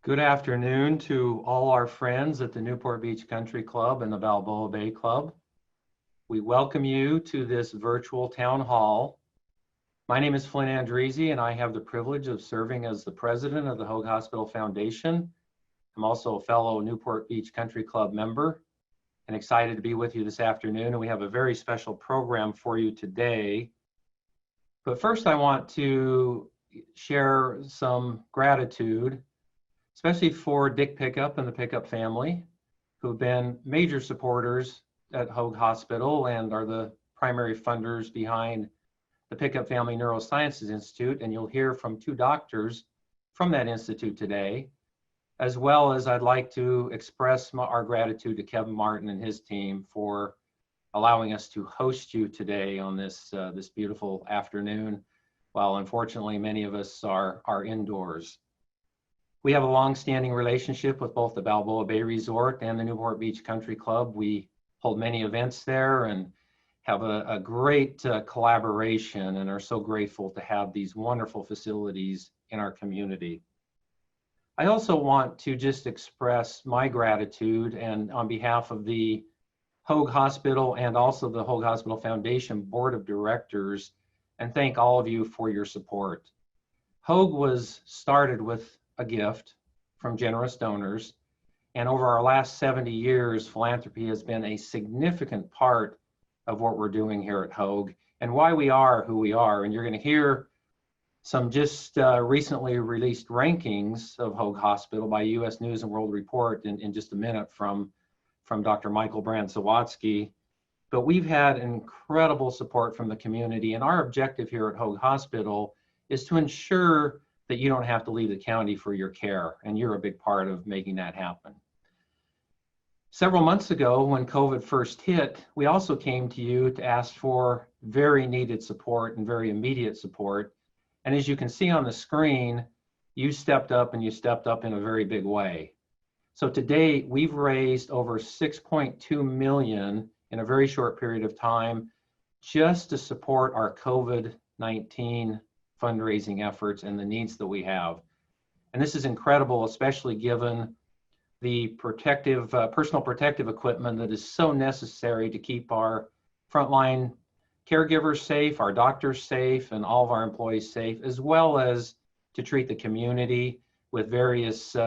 Good afternoon to all our friends at the Newport Beach Country Club and the Balboa Bay Club. We welcome you to this virtual town hall. My name is Flynn Andresi, and I have the privilege of serving as the president of the Hoag Hospital Foundation. I'm also a fellow Newport Beach Country Club member and excited to be with you this afternoon. And we have a very special program for you today. But first, I want to share some gratitude, especially for Dick Pickup and the Pickup family, who have been major supporters at Hoag Hospital and are the primary funders behind the Pickup Family Neurosciences Institute. And you'll hear from two doctors from that institute today, as well as I'd like to express our gratitude to Kevin Martin and his team for allowing us to host you today on this beautiful afternoon, while unfortunately many of us are indoors. We have a long-standing relationship with both the Balboa Bay Resort and the Newport Beach Country Club. We hold many events there and have a great collaboration, and are so grateful to have these wonderful facilities in our community. I also want to just express my gratitude, and on behalf of the Hoag Hospital and also the Hoag Hospital Foundation Board of Directors, and thank all of you for your support. Hoag was started with a gift from generous donors, and over our last 70 years, philanthropy has been a significant part of what we're doing here at Hoag and why we are who we are. And you're going to hear some just recently released rankings of Hoag Hospital by U.S. News and World Report in just a minute from Dr. Michael Brandt-Sawatzky. But we've had incredible support from the community, and our objective here at Hoag Hospital is to ensure that you don't have to leave the county for your care, and you're a big part of making that happen. Several months ago, when COVID first hit, we also came to you to ask for very needed support and very immediate support. And as you can see on the screen, you stepped up, and you stepped up in a very big way. So today, we've raised over $6.2 million in a very short period of time just to support our COVID-19 fundraising efforts and the needs that we have. And this is incredible, especially given the personal protective equipment that is so necessary to keep our frontline caregivers safe, our doctors safe, and all of our employees safe, as well as to treat the community with various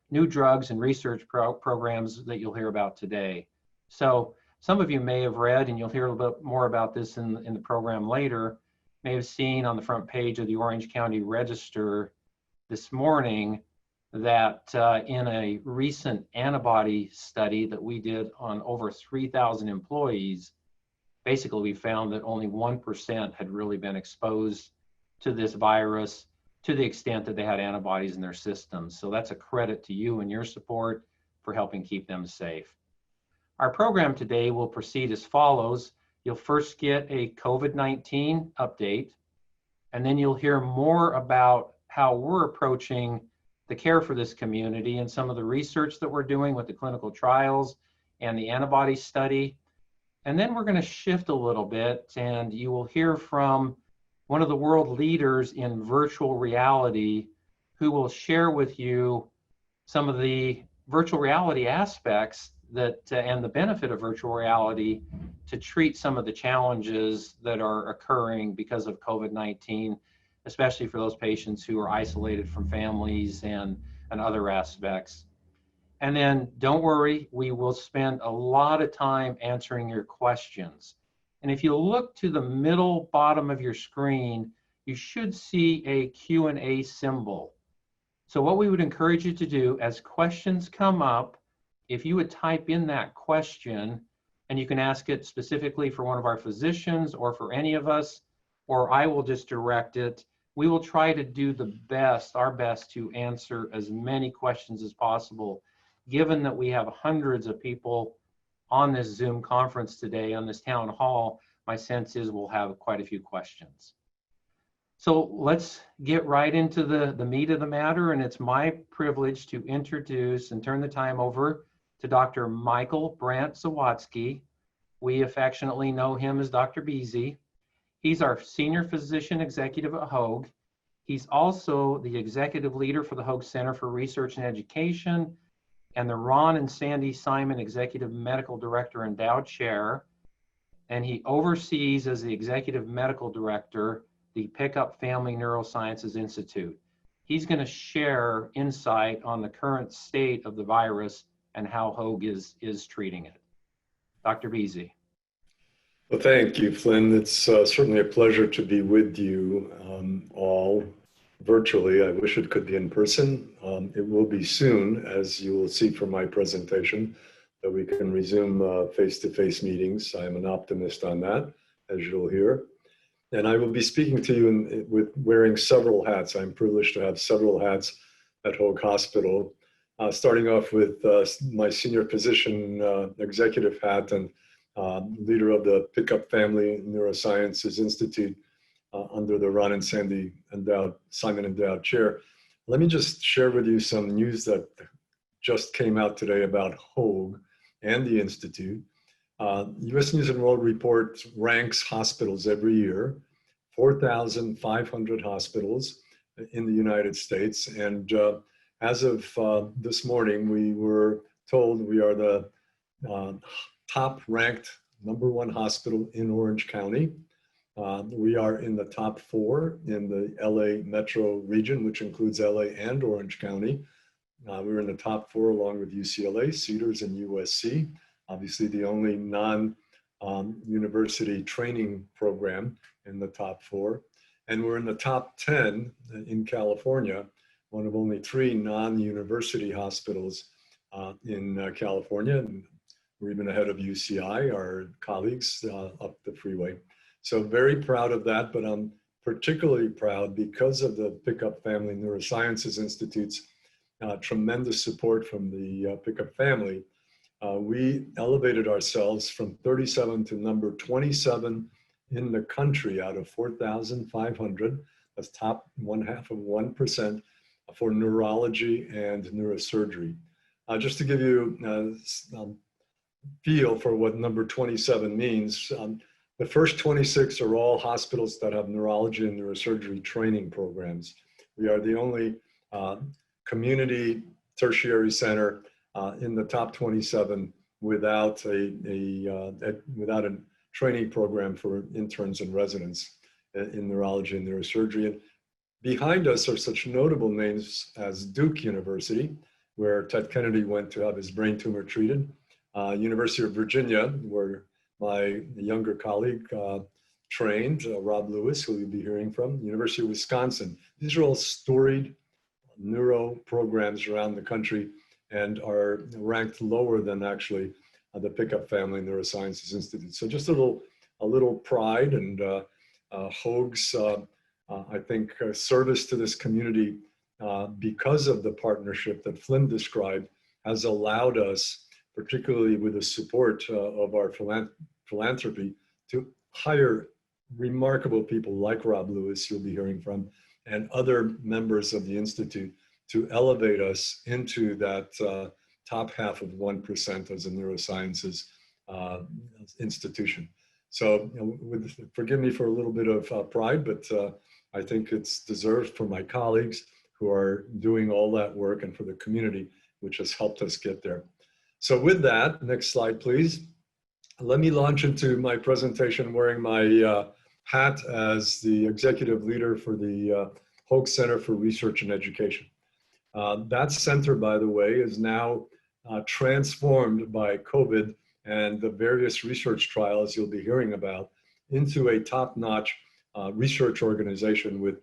new drugs and research programs that you'll hear about today. So some of you may have read, and you'll hear a little bit more about this in the program later, may have seen on the front page of the Orange County Register this morning that in a recent antibody study that we did on over 3,000 employees, basically we found that only 1% had really been exposed to this virus to the extent that they had antibodies in their systems. So that's a credit to you and your support for helping keep them safe. Our program today will proceed as follows. You'll first get a COVID-19 update, and then you'll hear more about how we're approaching the care for this community and some of the research that we're doing with the clinical trials and the antibody study. And then we're going to shift a little bit, and you will hear from one of the world leaders in virtual reality who will share with you some of the virtual reality aspects that and the benefit of virtual reality to treat some of the challenges that are occurring because of COVID-19, especially for those patients who are isolated from families and other aspects. And then don't worry, we will spend a lot of time answering your questions. And if you look to the middle bottom of your screen, you should see a Q&A symbol. So what we would encourage you to do as questions come up, if you would type in that question, and you can ask it specifically for one of our physicians or for any of us, or I will just direct it. We will try to do our best to answer as many questions as possible, given that we have hundreds of people on this Zoom conference today, on this town hall. My sense is we'll have quite a few questions. So let's get right into the meat of the matter, and it's my privilege to introduce and turn the time over to Dr. Michael Brandt-Sawatzky. We affectionately know him as Dr. Beasy. He's our senior physician executive at Hoag. He's also the executive leader for the Hoag Center for Research and Education and the Ron and Sandy Simon Executive Medical Director Endowed Chair. And he oversees, as the Executive Medical Director, the Pickup Family Neurosciences Institute. He's going to share insight on the current state of the virus and how Hoag is treating it. Dr. Veazey. Well, thank you, Flynn. It's certainly a pleasure to be with you all virtually. I wish it could be in person. It will be soon, as you will see from my presentation, that we can resume face-to-face meetings. I am an optimist on that, as you'll hear. And I will be speaking to you with wearing several hats. I'm privileged to have several hats at Hoag Hospital, starting off with my senior physician executive hat and leader of the Pickup Family Neurosciences Institute under the Ron and Sandy Simon Endowed Chair. Let me just share with you some news that just came out today about Hoag and the Institute. US News and World Report ranks hospitals every year, 4,500 hospitals in the United States. And as of this morning, we were told we are the top ranked #1 hospital in Orange County. We are in the top 4 in the LA metro region, which includes LA and Orange County. We're in the top 4 along with UCLA, Cedars, and USC. Obviously the only non-university training program in the top 4. And we're in the top 10 in California, one of only 3 non-university hospitals in California. And we're even ahead of UCI, our colleagues up the freeway. So very proud of that, but I'm particularly proud because of the Pickup Family Neurosciences Institute's tremendous support from the Pickup family. We elevated ourselves from 37 to number 27 in the country out of 4,500. That's top 0.5% for neurology and neurosurgery. Just to give you a feel for what number 27 means, the first 26 are all hospitals that have neurology and neurosurgery training programs. We are the only community tertiary center in the top 27 without a training program for interns and residents in neurology and neurosurgery. And behind us are such notable names as Duke University, where Ted Kennedy went to have his brain tumor treated, University of Virginia, where my younger colleague trained, Rob Lewis, who you'll be hearing from, University of Wisconsin. These are all storied neuro programs around the country and are ranked lower than actually the Pickup Family Neurosciences Institute. So just a little pride and Hoag's, I think, service to this community because of the partnership that Flynn described has allowed us, particularly with the support of our philanthropy, to hire remarkable people like Rob Lewis, you'll be hearing from, and other members of the Institute to elevate us into that top half of 1% as a neurosciences institution. So forgive me for a little bit of pride, but I think it's deserved for my colleagues who are doing all that work and for the community, which has helped us get there. So with that, next slide, please. Let me launch into my presentation wearing my hat as the executive leader for the Hoag Center for Research and Education. That center, by the way, is now transformed by COVID and the various research trials you'll be hearing about into a top-notch research organization with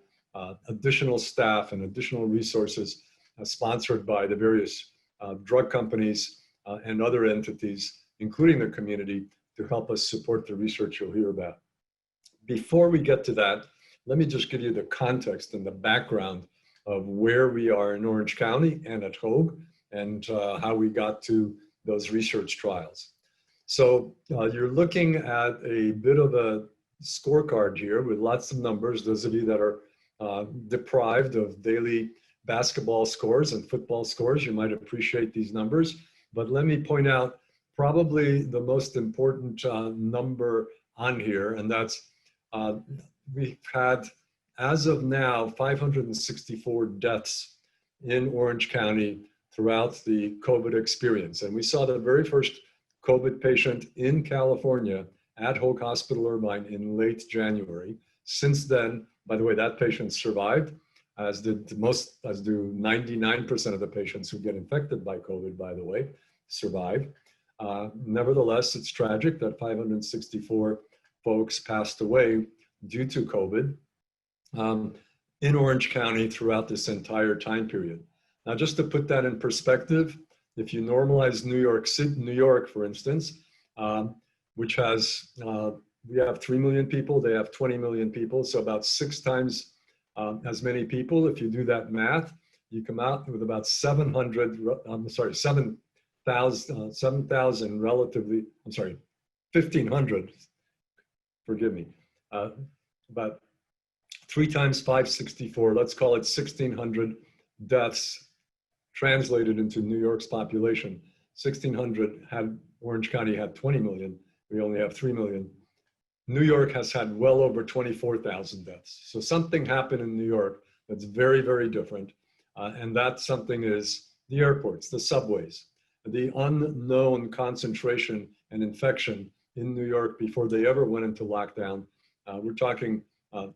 additional staff and additional resources sponsored by the various drug companies and other entities, including the community, to help us support the research you'll hear about. Before we get to that, let me just give you the context and the background of where we are in Orange County and at Hoag and how we got to those research trials. So you're looking at a bit of a scorecard here with lots of numbers. Those of you that are deprived of daily basketball scores and football scores, you might appreciate these numbers. But let me point out probably the most important number on here, and that's we've had as of now, 564 deaths in Orange County throughout the COVID experience. And we saw the very first COVID patient in California at Hoag Hospital Irvine in late January. Since then, by the way, that patient survived, as do 99% of the patients who get infected by COVID, by the way, survive. Nevertheless, it's tragic that 564 folks passed away due to COVID in Orange County throughout this entire time period. Now, just to put that in perspective, if you normalize New York City, New York, for instance, which has, we have 3 million people, they have 20 million people, so about 6 times as many people. If you do that math, you come out with about 7,000 relatively, 1,500, forgive me, about 3 times 564, let's call it 1,600 deaths translated into New York's population. 1,600 had, Orange County had 20 million, we only have 3 million. New York has had well over 24,000 deaths. So something happened in New York that's very, very different. And that something is the airports, the subways, the unknown concentration and infection in New York before they ever went into lockdown. We're talking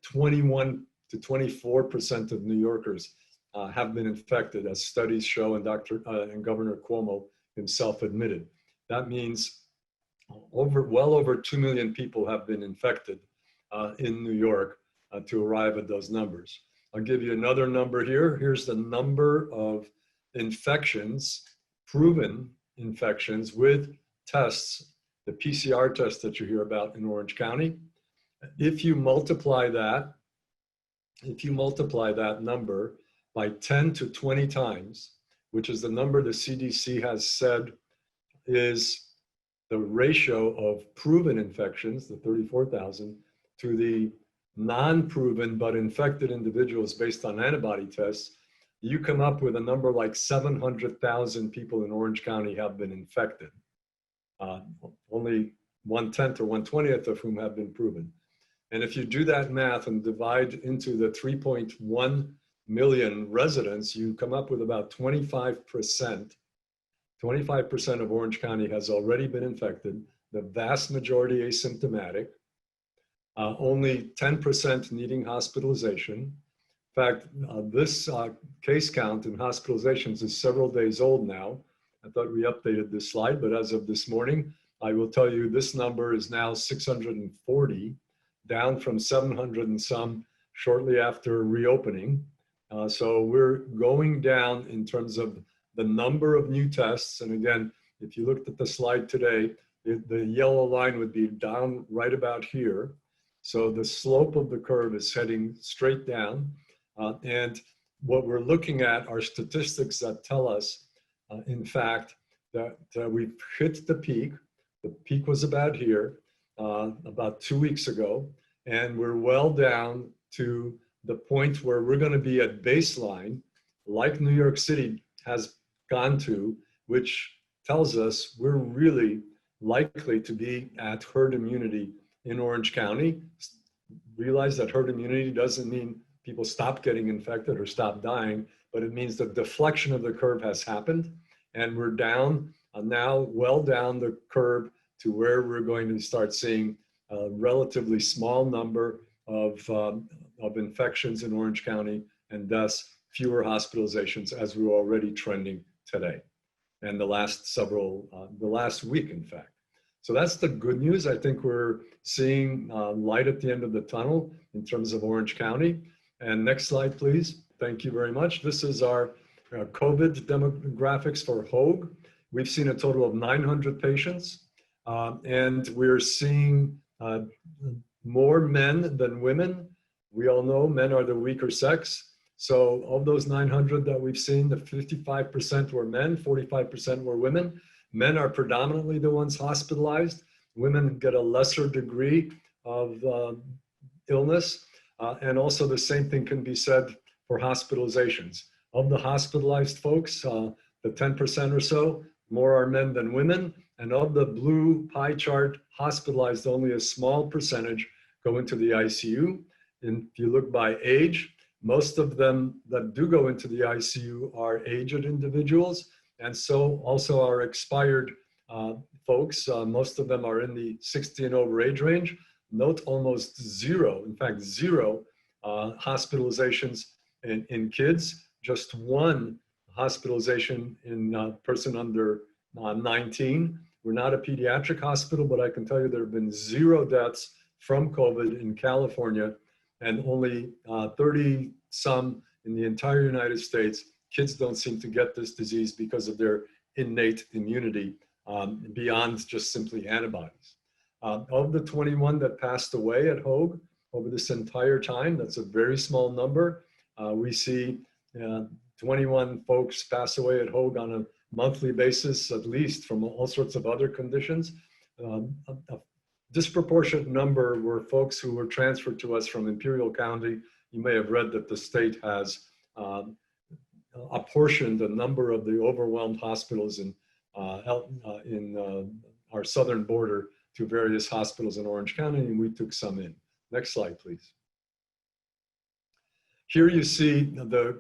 21 to 24% of New Yorkers have been infected, as studies show, and Governor Cuomo himself admitted. That means well over 2 million people have been infected in New York to arrive at those numbers. I'll give you another number here. Here's the number of infections, proven infections with tests, the PCR test that you hear about in Orange County. If you multiply that number by 10 to 20 times, which is the number the CDC has said is the ratio of proven infections, the 34,000, to the non-proven but infected individuals based on antibody tests, you come up with a number like 700,000 people in Orange County have been infected. Only 1/10 or 1/20 of whom have been proven. And if you do that math and divide into the 3.1 million residents, you come up with about 25%. 25% of Orange County has already been infected, the vast majority asymptomatic, only 10% needing hospitalization. In fact, this case count in hospitalizations is several days old now. I thought we updated this slide, but as of this morning, I will tell you this number is now 640, down from 700 and some shortly after reopening. So we're going down in terms of the number of new tests. And again, if you looked at the slide today, the yellow line would be down right about here. So the slope of the curve is heading straight down. And what we're looking at are statistics that tell us, in fact, that we've hit the peak. The peak was about here, about 2 weeks ago. And we're well down to the point where we're going to be at baseline, like New York City has gone to, which tells us we're really likely to be at herd immunity in Orange County. Realize that herd immunity doesn't mean people stop getting infected or stop dying, but it means the deflection of the curve has happened, and we're down now, well down the curve to where we're going to start seeing a relatively small number of infections in Orange County, and thus fewer hospitalizations, as we were already trending today and the last week, in fact. So that's the good news. I think we're seeing light at the end of the tunnel in terms of Orange County. And next slide, please. Thank you very much. This is our COVID demographics for Hoag. We've seen a total of 900 patients, and we're seeing more men than women. We all know men are the weaker sex. So of those 900 that we've seen, the 55% were men, 45% were women. Men are predominantly the ones hospitalized. Women get a lesser degree of illness. And also the same thing can be said for hospitalizations. Of the hospitalized folks, the 10% or so, more are men than women. And of the blue pie chart, hospitalized, only a small percentage go into the ICU. And if you look by age, most of them that do go into the ICU are aged individuals, and so also are expired folks. Most of them are in the 60 and over age range. Note almost zero, in fact, zero hospitalizations in kids, just one hospitalization in a person under 19. We're not a pediatric hospital, but I can tell you there have been zero deaths from COVID in California, and only 30 some in the entire United States. Kids don't seem to get this disease because of their innate immunity beyond just simply antibodies. Of the 21 that passed away at Hoag over this entire time, that's a very small number. We see 21 folks pass away at Hoag on a monthly basis, at least, from all sorts of other conditions. A disproportionate number were folks who were transferred to us from Imperial County. You may have read that the state has apportioned a number of the overwhelmed hospitals in our southern border to various hospitals in Orange County, and we took some in. Next slide, please. Here you see the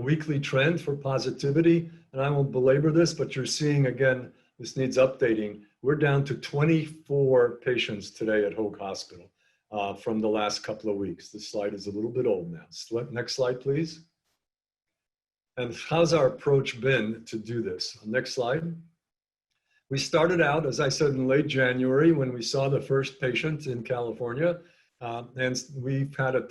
weekly trend for positivity, and I won't belabor this, but you're seeing, again, this needs updating. We're down to 24 patients today at Hoag Hospital from the last couple of weeks. This slide is a little bit old now. Next slide, please. And how's our approach been to do this? Next slide. We started out, as I said, in late January when we saw the first patient in California, and we've had a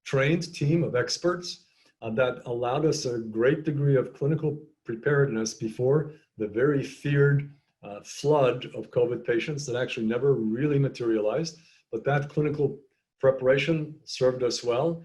trained team of experts that allowed us a great degree of clinical preparedness before the very feared flood of COVID patients that actually never really materialized. But that clinical preparation served us well.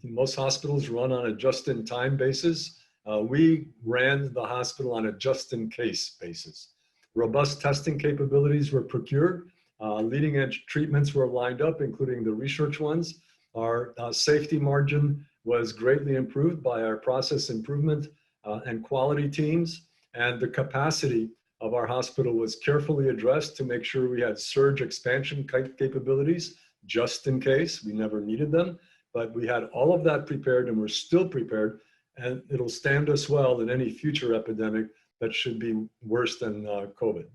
Most hospitals run on a just-in-time basis. We ran the hospital on a just-in-case basis. Robust testing capabilities were procured. Leading-edge treatments were lined up, including the research ones. Our safety margin was greatly improved by our process improvement and quality teams, and the capacity of our hospital was carefully addressed to make sure we had surge expansion capabilities just in case. We never needed them, but we had all of that prepared, and we're still prepared, and it'll stand us well in any future epidemic that should be worse than COVID.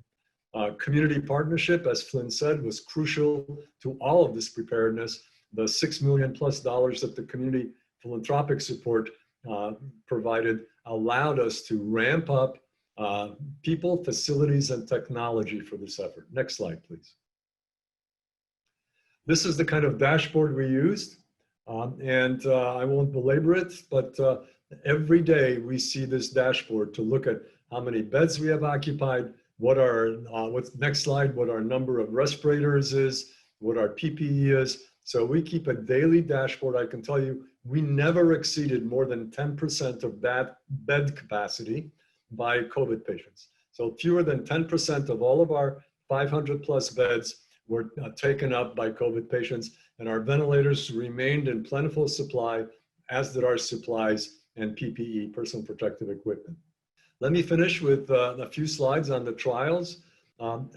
Community partnership, as Flynn said, was crucial to all of this preparedness. The $6 million+ that the community philanthropic support provided allowed us to ramp up people, facilities, and technology for this effort. Next slide, please. This is the kind of dashboard we used, and I won't belabor it, but every day we see this dashboard to look at how many beds we have occupied, what our, next slide, what our number of respirators is, what our PPE is. So we keep a daily dashboard. I can tell you, we never exceeded more than 10% of that bed capacity by COVID patients. So fewer than 10% of all of our 500+ beds were taken up by COVID patients, and our ventilators remained in plentiful supply, as did our supplies and PPE, personal protective equipment. Let me finish with a few slides on the trials.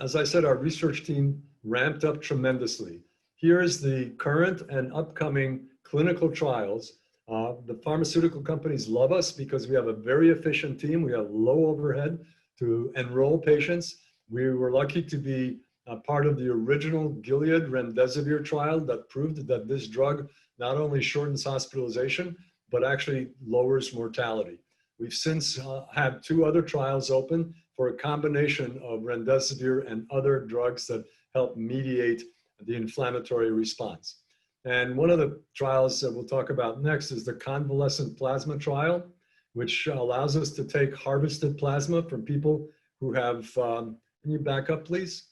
As I said, our research team ramped up tremendously. Here's the current and upcoming clinical trials. The pharmaceutical companies love us because we have a very efficient team. We have low overhead to enroll patients. We were lucky to be a part of the original Gilead remdesivir trial that proved that this drug not only shortens hospitalization, but actually lowers mortality. We've since had 2 other trials open for a combination of remdesivir and other drugs that help mediate the inflammatory response. And one of the trials that we'll talk about next is the convalescent plasma trial, which allows us to take harvested plasma from people who have, can you back up, please?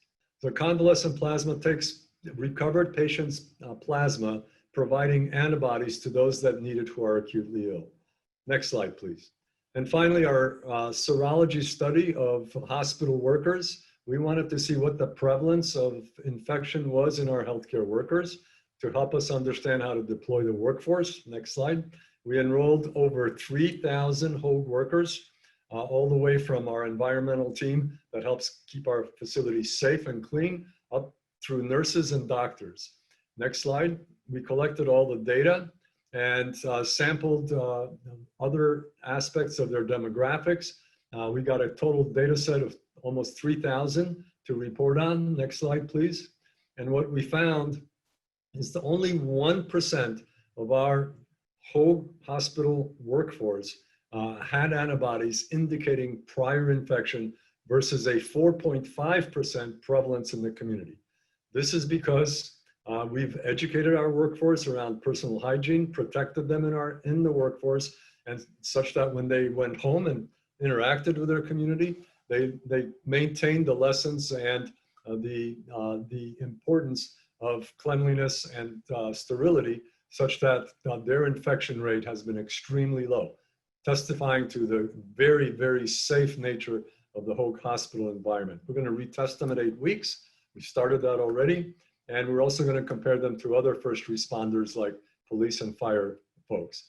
The convalescent plasma takes recovered patients' plasma, providing antibodies to those that need it who are acutely ill. Next slide, please. And finally, our serology study of hospital workers. We wanted to see what the prevalence of infection was in our healthcare workers to help us understand how to deploy the workforce. Next slide. We enrolled over 3,000 Hoag workers, all the way from our environmental team that helps keep our facilities safe and clean, up through nurses and doctors. Next slide. we collected all the data and sampled other aspects of their demographics. We got a total data set of almost 3,000 to report on. Next slide, please. And what we found is that only 1% of our whole hospital workforce had antibodies indicating prior infection versus a 4.5% prevalence in the community. This is because we've educated our workforce around personal hygiene, protected them in the workforce, and such that when they went home and interacted with their community, they maintained the lessons and the importance of cleanliness and sterility, such that their infection rate has been extremely low, testifying to the very, very safe nature of the Hoag Hospital environment. We're going to retest them at 8 weeks. We started that already. And we're also going to compare them to other first responders like police and fire folks.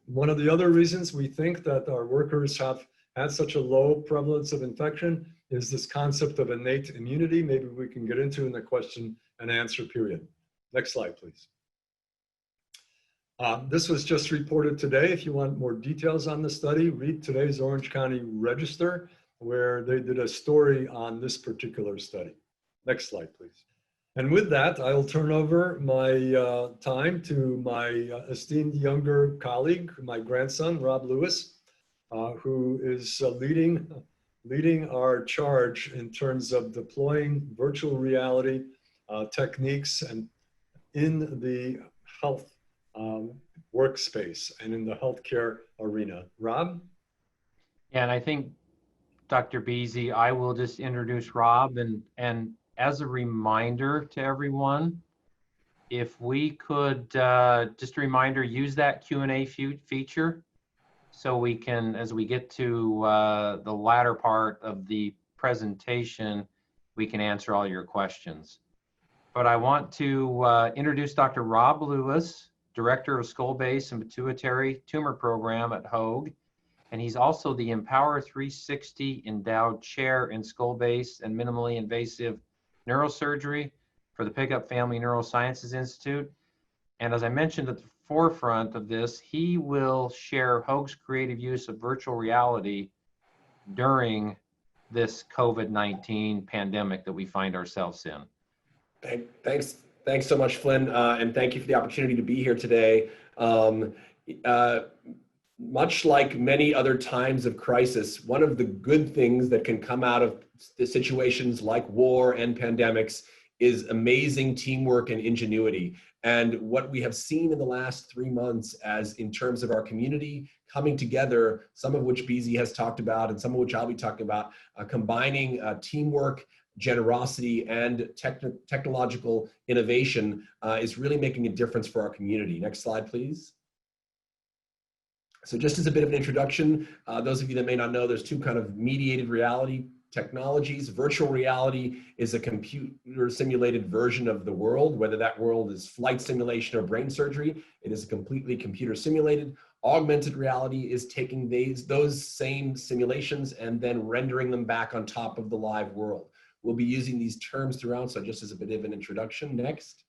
One of the other reasons we think that our workers have had such a low prevalence of infection is this concept of innate immunity. Maybe we can get into in the question and answer period. Next slide, please. This was just reported today. If you want more details on the study, read today's Orange County Register, where they did a story on this particular study. Next slide, please. And with that, I'll turn over my time to my esteemed younger colleague, my grandson, Rob Lewis, who is leading our charge in terms of deploying virtual reality techniques and in the health workspace and in the healthcare arena. Rob? Yeah, and I think, Dr. Beasy, I will just introduce Rob, and as a reminder to everyone, if we could, just a reminder, use that Q&A feature so we can, as we get to the latter part of the presentation, we can answer all your questions. But I want to introduce Dr. Rob Lewis, Director of Skull-Base and Pituitary Tumor Program at Hoag. And he's also the Empower 360 Endowed Chair in Skull-Base and Minimally Invasive Neurosurgery for the Pickup Family Neurosciences Institute. And as I mentioned at the forefront of this, he will share Hoag's creative use of virtual reality during this COVID-19 pandemic that we find ourselves in. Thanks so much, Flynn, and thank you for the opportunity to be here today. Much like many other times of crisis, one of the good things that can come out of the situations like war and pandemics is amazing teamwork and ingenuity. And what we have seen in the last 3 months as in terms of our community coming together, some of which Beasy has talked about and some of which I'll be talking about, combining teamwork, generosity, and technological innovation is really making a difference for our community. Next slide, please. So just as a bit of an introduction, those of you that may not know, there's two kind of mediated reality technologies. Virtual reality is a computer simulated version of the world, whether that world is flight simulation or brain surgery, it is completely computer simulated. Augmented reality is taking those same simulations and then rendering them back on top of the live world. We'll be using these terms throughout, so just as a bit of an introduction. Next.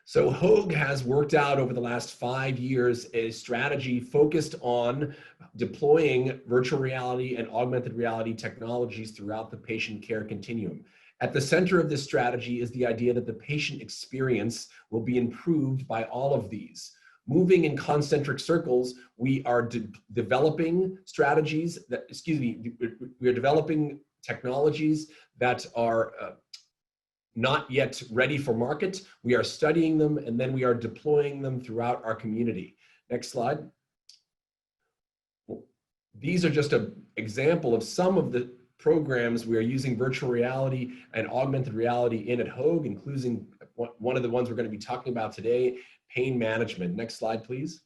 So Hoag has worked out over the last 5 years a strategy focused on deploying virtual reality and augmented reality technologies throughout the patient care continuum. At the center of this strategy is the idea that the patient experience will be improved by all of these. Moving in concentric circles, we are developing strategies that, we are developing technologies that are not yet ready for market. We are studying them and then we are deploying them throughout our community. Next slide. These are just an example of some of the programs we are using virtual reality and augmented reality in at Hoag, including one of the ones we're going to be talking about today, pain management. Next slide, please.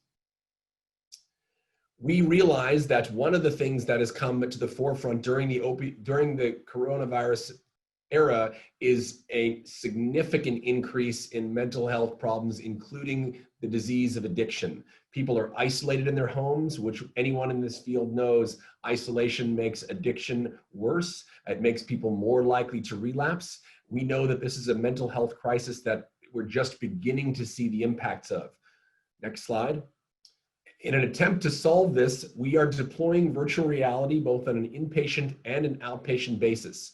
We realize that one of the things that has come to the forefront during the coronavirus era is a significant increase in mental health problems, including the disease of addiction. People are isolated in their homes, which anyone in this field knows isolation makes addiction worse. It makes people more likely to relapse. We know that this is a mental health crisis that we're just beginning to see the impacts of. Next slide. In an attempt to solve this, we are deploying virtual reality both on an inpatient and an outpatient basis.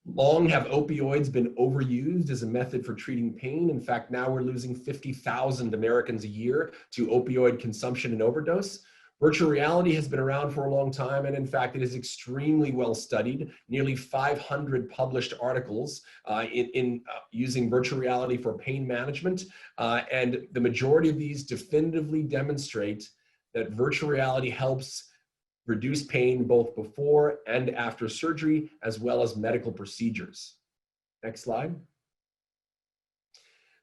Long have opioids been overused as a method for treating pain. In fact, now we're losing 50,000 Americans a year to opioid consumption and overdose. Virtual reality has been around for a long time, and in fact, it is extremely well studied. Nearly 500 published articles using virtual reality for pain management, and the majority of these definitively demonstrate that virtual reality helps reduce pain both before and after surgery, as well as medical procedures. Next slide.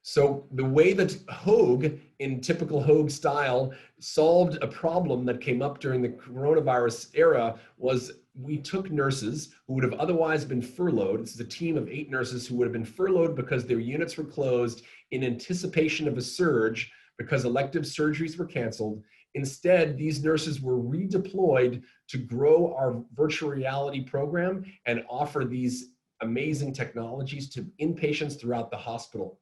So the way that Hoag, in typical Hoag style, solved a problem that came up during the coronavirus era was we took nurses who would have otherwise been furloughed. This is a team of 8 nurses who would have been furloughed because their units were closed in anticipation of a surge because elective surgeries were canceled. Instead, these nurses were redeployed to grow our virtual reality program and offer these amazing technologies to inpatients throughout the hospital.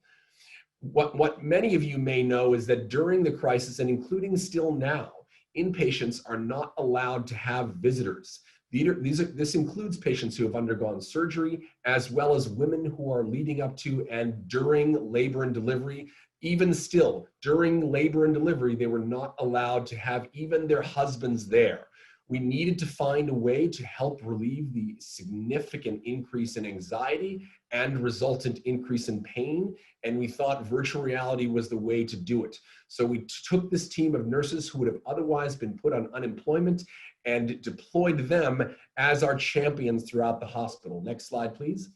What many of you may know is that during the crisis, and including still now, inpatients are not allowed to have visitors. This includes patients who have undergone surgery, as well as women who are leading up to and during labor and delivery. Even still, during labor and delivery, they were not allowed to have even their husbands there. We needed to find a way to help relieve the significant increase in anxiety and resultant increase in pain, and we thought virtual reality was the way to do it. So we took this team of nurses who would have otherwise been put on unemployment and deployed them as our champions throughout the hospital. Next slide, please.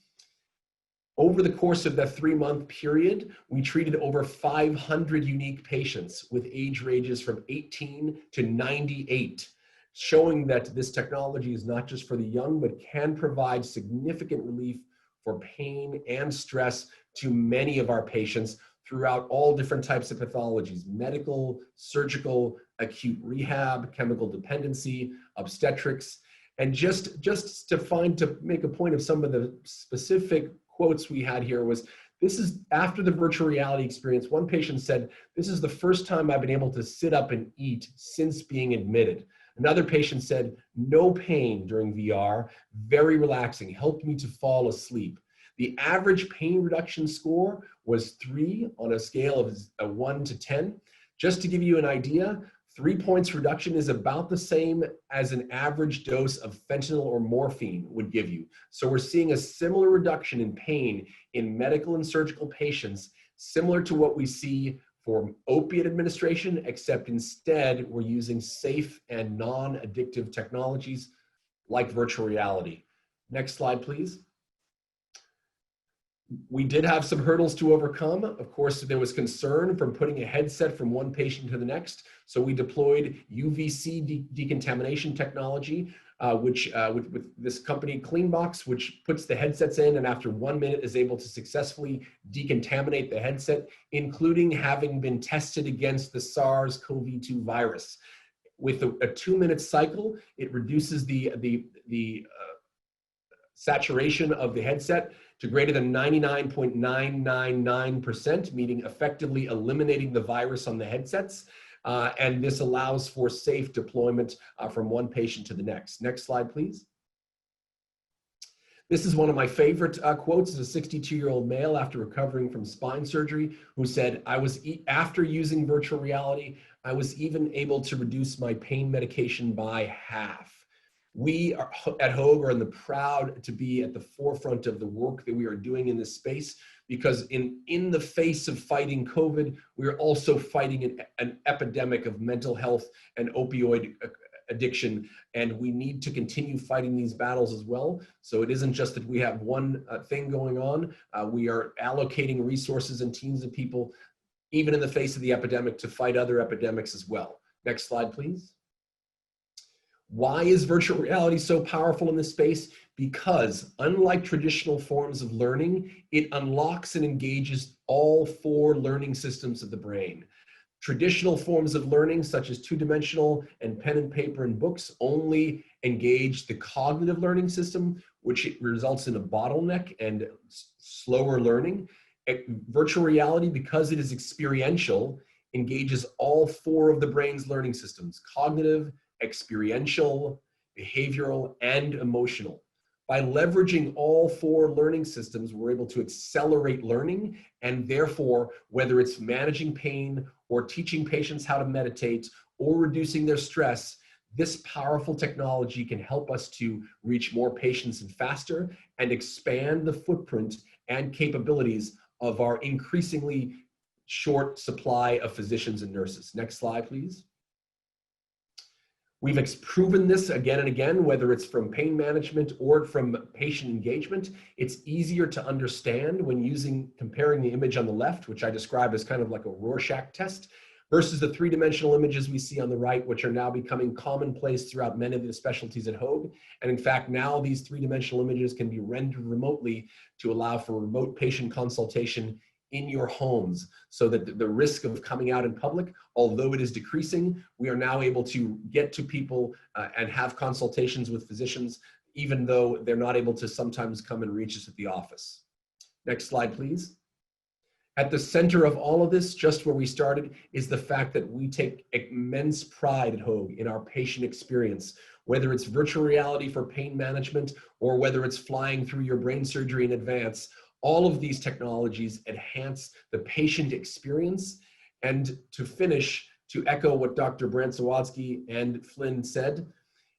Over the course of that 3-month period, we treated over 500 unique patients with age ranges from 18 to 98, showing that this technology is not just for the young, but can provide significant relief for pain and stress to many of our patients throughout all different types of pathologies: medical, surgical, acute rehab, chemical dependency, obstetrics. And just to make a point of some of the specific quotes we had here was, this is after the virtual reality experience. One patient said, "This is the first time I've been able to sit up and eat since being admitted." Another patient said, "No pain during VR, very relaxing, helped me to fall asleep." The average pain reduction score was 3 on a scale of 1 to 10. Just to give you an idea, 3 points reduction is about the same as an average dose of fentanyl or morphine would give you. So we're seeing a similar reduction in pain in medical and surgical patients, similar to what we see for opiate administration, except instead we're using safe and non-addictive technologies like virtual reality. Next slide, please. We did have some hurdles to overcome. Of course, there was concern from putting a headset from one patient to the next. So we deployed UVC decontamination technology, with this company Cleanbox, which puts the headsets in and after 1 minute is able to successfully decontaminate the headset, including having been tested against the SARS-CoV-2 virus. With a 2-minute cycle, it reduces the saturation of the headset to greater than 99.999%, meaning effectively eliminating the virus on the headsets. And this allows for safe deployment from one patient to the next. Next slide, please. This is one of my favorite quotes. It's a 62-year-old male after recovering from spine surgery who said, after using virtual reality, I was even able to reduce my pain medication by half. We are, at Hoag are proud to be at the forefront of the work that we are doing in this space, because in the face of fighting COVID, we are also fighting an epidemic of mental health and opioid addiction, and we need to continue fighting these battles as well. So it isn't just that we have one thing going on. We are allocating resources and teams of people, even in the face of the epidemic, to fight other epidemics as well. Next slide, please. Why is virtual reality so powerful in this space? Because unlike traditional forms of learning, it unlocks and engages all 4 learning systems of the brain. Traditional forms of learning, such as 2-dimensional and pen and paper and books, only engage the cognitive learning system, which results in a bottleneck and slower learning. Virtual reality, because it is experiential, engages all four of the brain's learning systems: cognitive, experiential, behavioral, and emotional. By leveraging all four learning systems, we're able to accelerate learning, and therefore, whether it's managing pain or teaching patients how to meditate or reducing their stress, this powerful technology can help us to reach more patients and faster and expand the footprint and capabilities of our increasingly short supply of physicians and nurses. Next slide, please. We've proven this again and again, whether it's from pain management or from patient engagement. It's easier to understand when comparing the image on the left, which I describe as kind of like a Rorschach test, versus the three-dimensional images we see on the right, which are now becoming commonplace throughout many of the specialties at Hoag. And in fact, now these three-dimensional images can be rendered remotely to allow for remote patient consultation in your homes, so that the risk of coming out in public, although it is decreasing, we are now able to get to people and have consultations with physicians, even though they're not able to sometimes come and reach us at the office. Next slide, please. At the center of all of this, just where we started, is the fact that we take immense pride at Hoag in our patient experience, whether it's virtual reality for pain management or whether it's flying through your brain surgery in advance. All of these technologies enhance the patient experience. And to finish, to echo what Dr. Brand-Sawatzky and Flynn said,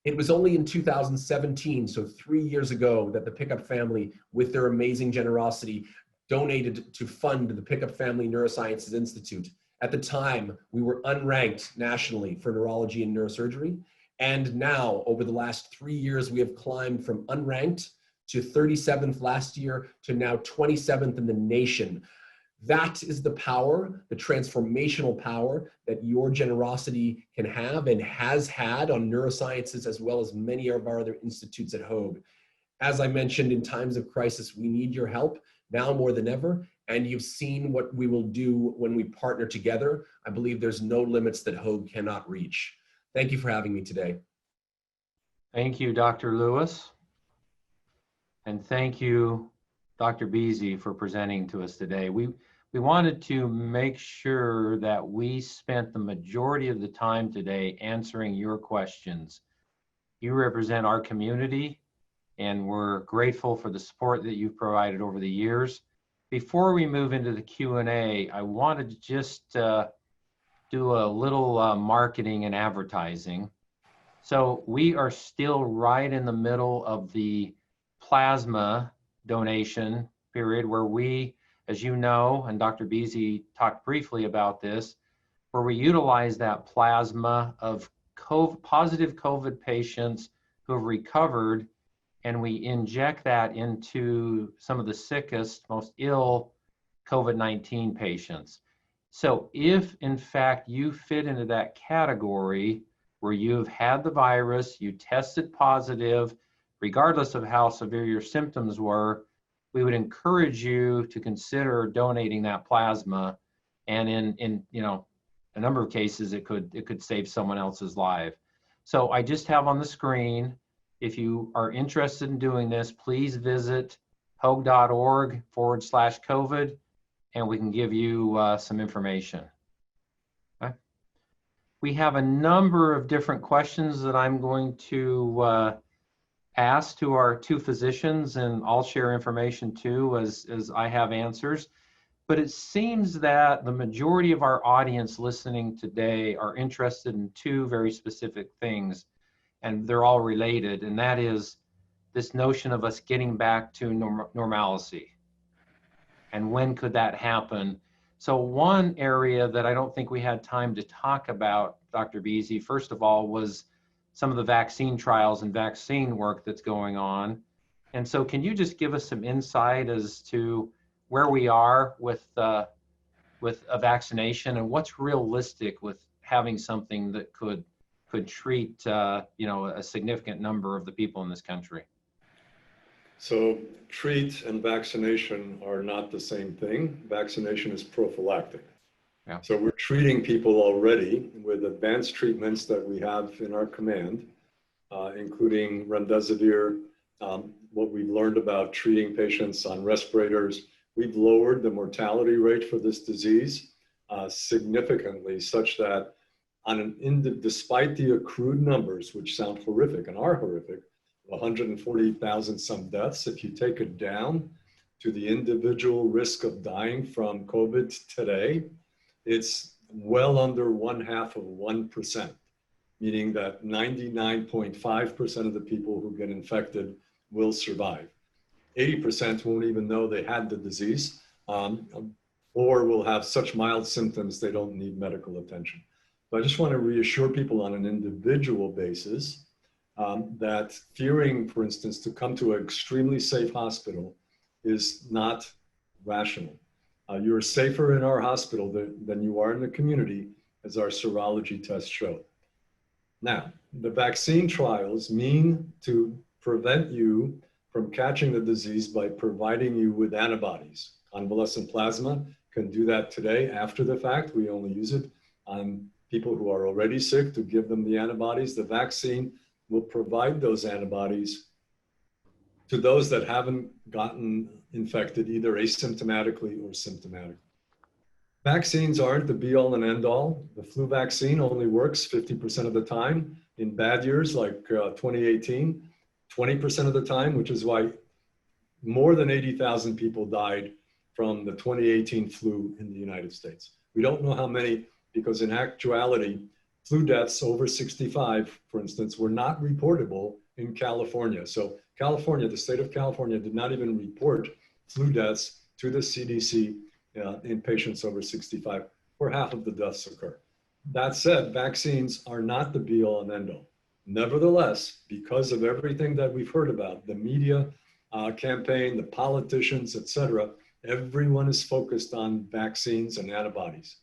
it was only in 2017, so 3 years ago, that the Pickup family, with their amazing generosity, donated to fund the Pickup Family Neurosciences Institute. At the time, we were unranked nationally for neurology and neurosurgery. And now, over the last 3 years, we have climbed from unranked to 37th last year to now 27th in the nation. That is the power, the transformational power that your generosity can have and has had on neurosciences, as well as many of our other institutes at Hoag. As I mentioned, in times of crisis, we need your help now more than ever. And you've seen what we will do when we partner together. I believe there's no limits that Hoag cannot reach. Thank you for having me today. Thank you, Dr. Lewis. And thank you, Dr. Beasy, for presenting to us today. We wanted to make sure that we spent the majority of the time today answering your questions. You represent our community, and we're grateful for the support that you've provided over the years. Before we move into the Q&A, I wanted to just do a little marketing and advertising. So we are still right in the middle of the plasma donation period, where we, as you know, and Dr. Beasy talked briefly about this, where we utilize that plasma of positive COVID patients who have recovered, and we inject that into some of the sickest, most ill COVID-19 patients. So if in fact you fit into that category where you've had the virus, you tested positive, regardless of how severe your symptoms were, we would encourage you to consider donating that plasma. And in a number of cases, it could save someone else's life. So I just have on the screen, if you are interested in doing this, please visit hoag.org/COVID, and we can give you some information. Okay. We have a number of different questions that I'm going to ask to our two physicians, and I'll share information too as I have answers. But it seems that the majority of our audience listening today are interested in two very specific things, and they're all related, and that is this notion of us getting back to normalcy. And when could that happen? So one area that I don't think we had time to talk about, Dr. Beasy, first of all, was some of the vaccine trials and vaccine work that's going on. And so can you just give us some insight as to where we are with a vaccination, and what's realistic with having something that could treat a significant number of the people in this country? So treat and vaccination are not the same thing. Vaccination is prophylactic. Yeah. So we're treating people already with advanced treatments that we have in our command, including remdesivir, what we've learned about treating patients on respirators we've lowered the mortality rate for this disease significantly, such that despite the accrued numbers, which sound horrific and are horrific, 140,000 some deaths, if you take it down to the individual risk of dying from COVID today, it's well under 0.5%, meaning that 99.5% of the people who get infected will survive. 80% won't even know they had the disease, or will have such mild symptoms they don't need medical attention. So I just want to reassure people on an individual basis that fearing, for instance, to come to an extremely safe hospital is not rational. You're safer in our hospital than you are in the community, as our serology tests show. Now, the vaccine trials mean to prevent you from catching the disease by providing you with antibodies. Convalescent plasma can do that today after the fact. We only use it on people who are already sick to give them the antibodies. The vaccine will provide those antibodies to those that haven't gotten infected, either asymptomatically or symptomatically. Vaccines aren't the be all and end all. The flu vaccine only works 50% of the time. In bad years like 2018, 20% of the time, which is why more than 80,000 people died from the 2018 flu in the United States. We don't know how many, because in actuality, flu deaths over 65, for instance, were not reportable in California. So California, the state of California, did not even report flu deaths to the CDC in patients over 65, where half of the deaths occur. That said, vaccines are not the be all and end all. Nevertheless, because of everything that we've heard about, the media campaign, the politicians, et cetera, everyone is focused on vaccines and antibodies.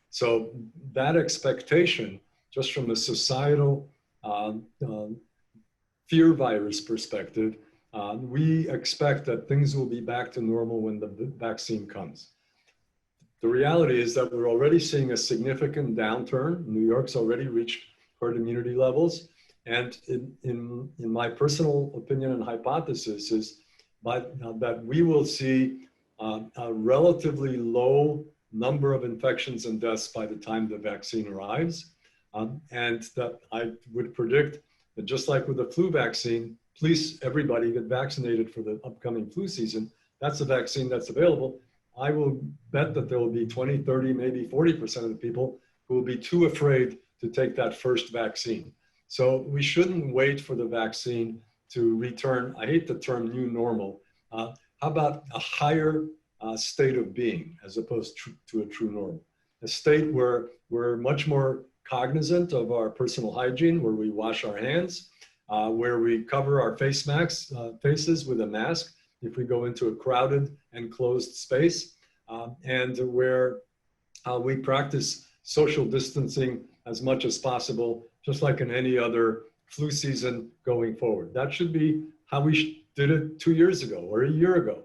So that expectation, just from a societal fear virus perspective, we expect that things will be back to normal when the vaccine comes. The reality is that we're already seeing a significant downturn. New York's already reached herd immunity levels. And in my personal opinion and hypothesis is that we will see a relatively low number of infections and deaths by the time the vaccine arrives. And that I would predict that just like with the flu vaccine, please everybody get vaccinated for the upcoming flu season. That's a vaccine that's available. I will bet that there will be 20, 30, maybe 40% of the people who will be too afraid to take that first vaccine. So we shouldn't wait for the vaccine to return. I hate the term new normal. How about a higher state of being as opposed to a true normal? A state where we're much more cognizant of our personal hygiene, where we wash our hands, where we cover our faces with a mask if we go into a crowded and closed space, and where we practice social distancing as much as possible, just like in any other flu season going forward. That should be how we did it 2 years ago or a year ago.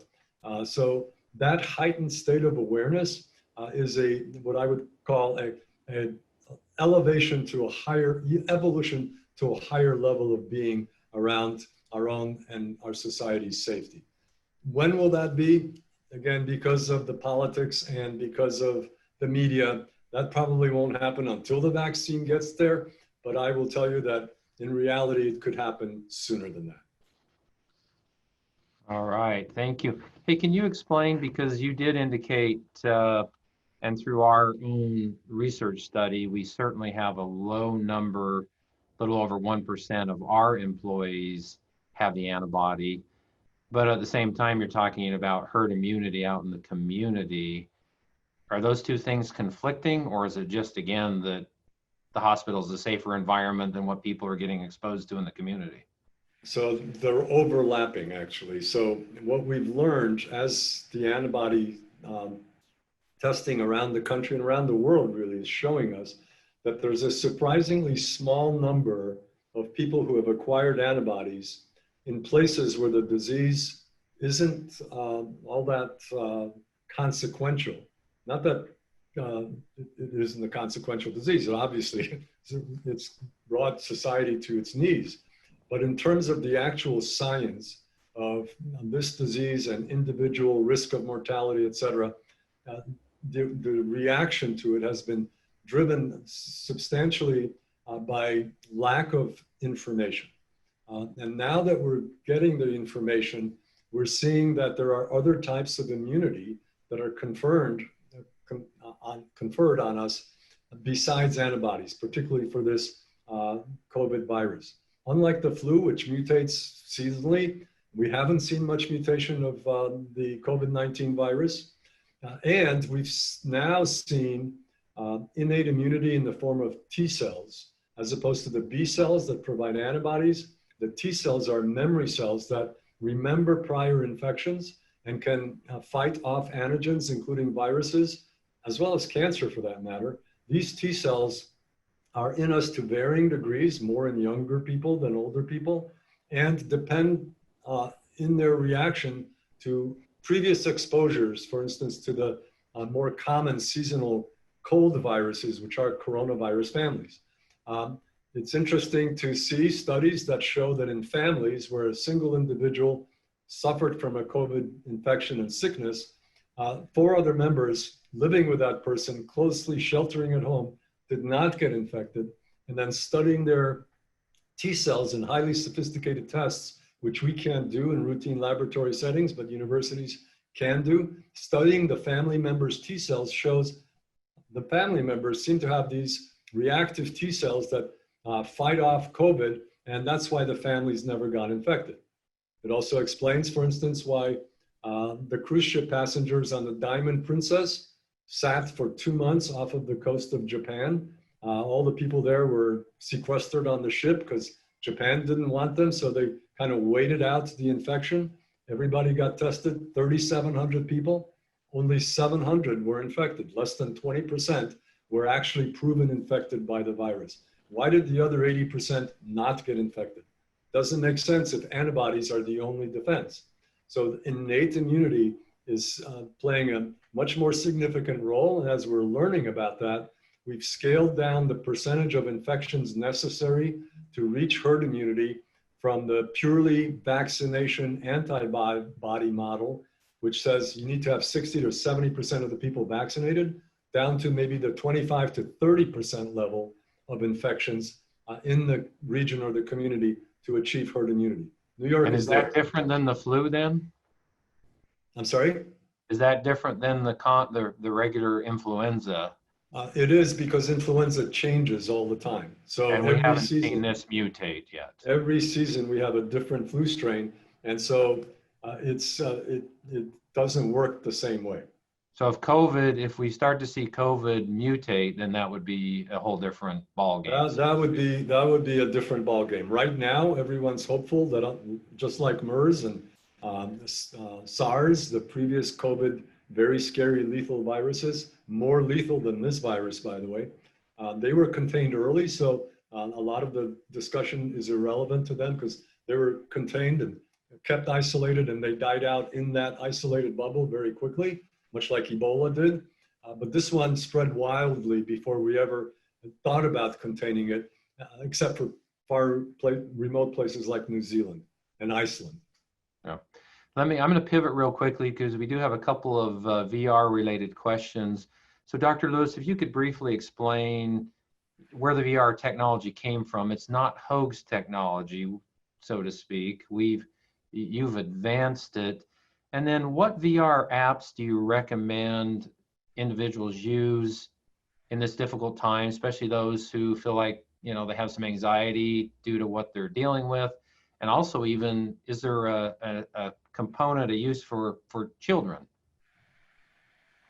So that heightened state of awareness is what I would call a elevation to a higher, evolution to a higher level of being around our own and our society's safety. When will that be? Again, because of the politics and because of the media, that probably won't happen until the vaccine gets there. But I will tell you that in reality, it could happen sooner than that. All right, thank you. Hey, can you explain, because you did indicate, and through our own research study, we certainly have a low number, a little over 1% of our employees have the antibody. But at the same time, you're talking about herd immunity out in the community. Are those two things conflicting, or is it just, again, that the hospital is a safer environment than what people are getting exposed to in the community? So they're overlapping, actually. So what we've learned as the antibody testing around the country and around the world really is showing us that there's a surprisingly small number of people who have acquired antibodies in places where the disease isn't all that consequential. Not that it isn't a consequential disease. Obviously, it's brought society to its knees. But in terms of the actual science, of this disease and individual risk of mortality, et cetera, the reaction to it has been driven substantially by lack of information. And now that we're getting the information, we're seeing that there are other types of immunity that are conferred on us besides antibodies, particularly for this COVID virus. Unlike the flu, which mutates seasonally, we haven't seen much mutation of the COVID-19 virus. And we've now seen innate immunity in the form of T cells, as opposed to the B cells that provide antibodies. The T cells are memory cells that remember prior infections and can fight off antigens, including viruses, as well as cancer for that matter. These T cells are in us to varying degrees, more in younger people than older people, and depend in their reaction to previous exposures, for instance, to the more common seasonal cold viruses, which are coronavirus families. It's interesting to see studies that show that in families where a single individual suffered from a COVID infection and sickness, 4 other members living with that person, closely sheltering at home, did not get infected. And then studying their T cells in highly sophisticated tests, which we can't do in routine laboratory settings, but universities can do. Studying the family members' T cells shows the family members seem to have these reactive T cells that fight off COVID, and that's why the families never got infected. It also explains, for instance, why the cruise ship passengers on the Diamond Princess sat for 2 months off of the coast of Japan. All the people there were sequestered on the ship because Japan didn't want them, so they kind of waited out the infection. Everybody got tested, 3,700 people. Only 700 were infected. Less than 20% were actually proven infected by the virus. Why did the other 80% not get infected? Doesn't make sense if antibodies are the only defense. So innate immunity is playing a much more significant role. And as we're learning about that, we've scaled down the percentage of infections necessary to reach herd immunity from the purely vaccination antibody model, which says you need to have 60 to 70% of the people vaccinated, down to maybe the 25 to 30% level of infections in the region or the community to achieve herd immunity. New York And is that different than the flu then? I'm sorry? Is that different than the regular influenza? It is, because influenza changes all the time. So And we every haven't season, seen this mutate yet. every season we have a different flu strain. And so it doesn't work the same way. So if we start to see COVID mutate, then that would be a whole different ballgame. That would be a different ballgame. Right now, everyone's hopeful that just like MERS and SARS, the previous COVID, very scary lethal viruses, more lethal than this virus, by the way, they were contained early. So a lot of the discussion is irrelevant to them because they were contained and kept isolated, and they died out in that isolated bubble very quickly, much like Ebola did. But this one spread wildly before we ever thought about containing it, except for remote places like New Zealand and Iceland. Yeah. I'm going to pivot real quickly because we do have a couple of VR related questions. So Dr. Lewis, if you could briefly explain where the VR technology came from. It's not Hoag's technology, so to speak. You've advanced it. And then what VR apps do you recommend individuals use in this difficult time, especially those who feel like, they have some anxiety due to what they're dealing with? And also even, is there a component of use for children?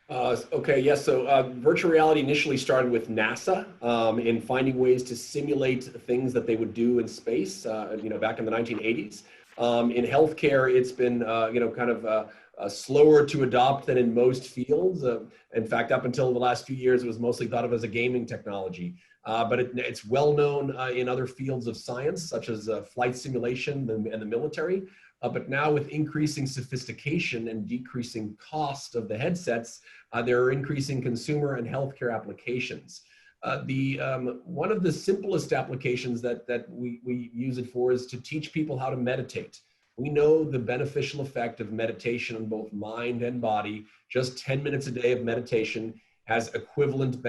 Okay, yes. So virtual reality initially started with NASA in finding ways to simulate things that they would do in space, back in the 1980s. In healthcare, it's been, slower to adopt than in most fields. In fact, up until the last few years, it was mostly thought of as a gaming technology. But it's well known in other fields of science, such as flight simulation and the military. But now with increasing sophistication and decreasing cost of the headsets, there are increasing consumer and healthcare applications. One of the simplest applications that we use it for is to teach people how to meditate. We know the beneficial effect of meditation on both mind and body. Just 10 minutes a day of meditation has equivalent